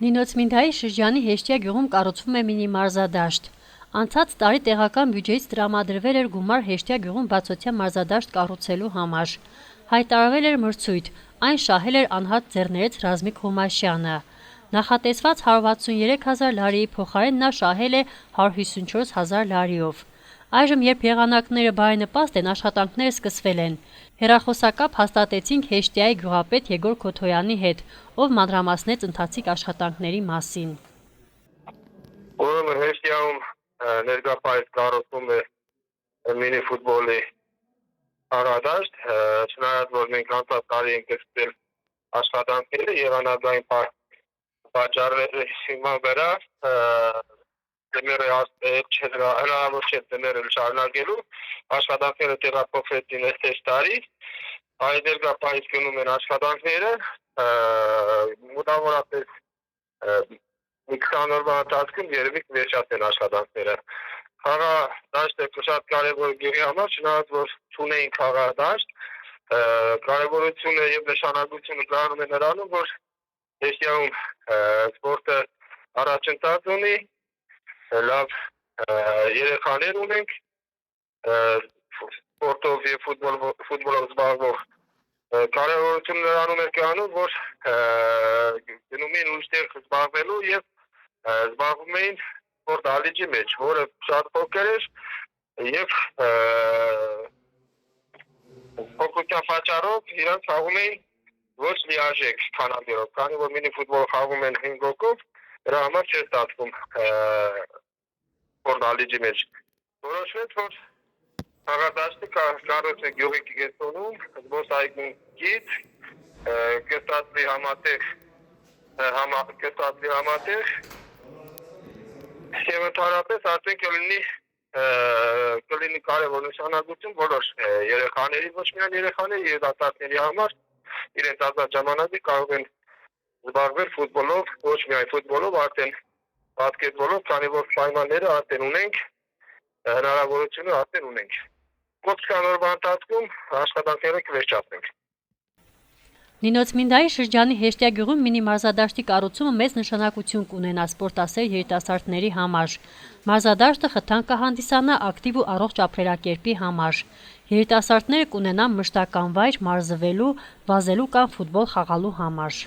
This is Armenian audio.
Նինոցմինդայի շրջանի Հեշտյա գյուղում կառուցվում է մինի մարզադաշտ։ Անցած տարի տեղական բյուջեից տրամադրվել էր գումար Հեշտյա գյուղում բացօթյա մարզադաշտ կառուցելու համար։ Հայտարարվել էր մրցույթ, այն շահել էր անհատ ձեռներեց Ռազմիկ Հոմաշյանը։ Նախատեսված 163,000 լարիի փոխարեն նա շահել է 154,000 լարիով։ Այժմ, երբ եղանակները բարենպաստ են, աշխատանքները սկսվել են։ Հեռախոսակապ հաստատեցինք Հեշտյայի գյուղապետ Եգոր Քոթոյանի հետ, ով մանրամասնեց ընթացիկ աշխատանքների մասին։ Ուրեմն Հեշտյայում ներկայիս կառուցվում է մինի ֆուտբոլի արադաշտ, չնայած որ մենք անցած տարի ենք սկսել աշխատանքները եղանակային պատճառների հիման վրա հնարավոր չէ դները շարունակելու աշխատանքները տեղափոխվեցին այս տարի, այս ներկայիս գնում են աշխատանքները, մոտավորապես մի 20 օրվա ընթացքում երևի կվերջացնեն աշխատանքները։ Խաղադաշտը շատ կարևոր գյուղի համար, չնայած որ չունեին խաղադաշտ, կարևորությունը եւ նշանակությունը գանում է նրանում, որ Հեշտյայում սպորտը առաջընթաց ունի, լավ երեխաներ ունենք, սպորտով եւ ֆուտբոլով զբաղվող կարևորությունը նրանում է կանում, որ գնում էին ուժտեղ զբաղվելու եւ զբաղվում էին սպորտ ալիջի մեջ, որը շատ փոքր էր եւ փոքրության պատճառով իրանք խաղում էին ոչ լիարժեք քանակերով, քանի որ մինի ֆուտբոլ խաղում են 5 հոգով, դրա համար չէր ստացվում սպորտ ալիջի մեջ։ Որոշվեց, որ խաղադաշտը կառուցվի գյուղի կենտրոնում, զբոսայգու գիծ, կստացվի համատեղ եւ ընդհանրապես արդեն կլինի կարևոր նշանակություն բոլոր երեխաների, ոչ միայն երեխաների, երիտասարդների համար իրենց ազատ ժամանակի կարող են զբաղվել ֆուտբոլով, ոչ միայն ֆուտբոլով, արդեն բասկետբոլով, քանի որ պայմանները արդեն ունենք, հնարավորությունը արդեն ունենք։ Մոտ 20 օրվա ընթացքում աշխատանքները կվերջացնենք։ Նինոցմինդայի շրջանի Հեշտյա գյուղում մինի մարզադաշտի կառուցումը մեծ նշանակություն կունենա սպորտասեր երիտասարդների համար։ Մարզադաշտը խթան կհանդիսանա ակտիվ ու առողջ ապրելակերպի համար։ Երիտասարդները կունենան մշտական վայր մարզվելու, վազելու կամ ֆուտբոլ խաղալու համար։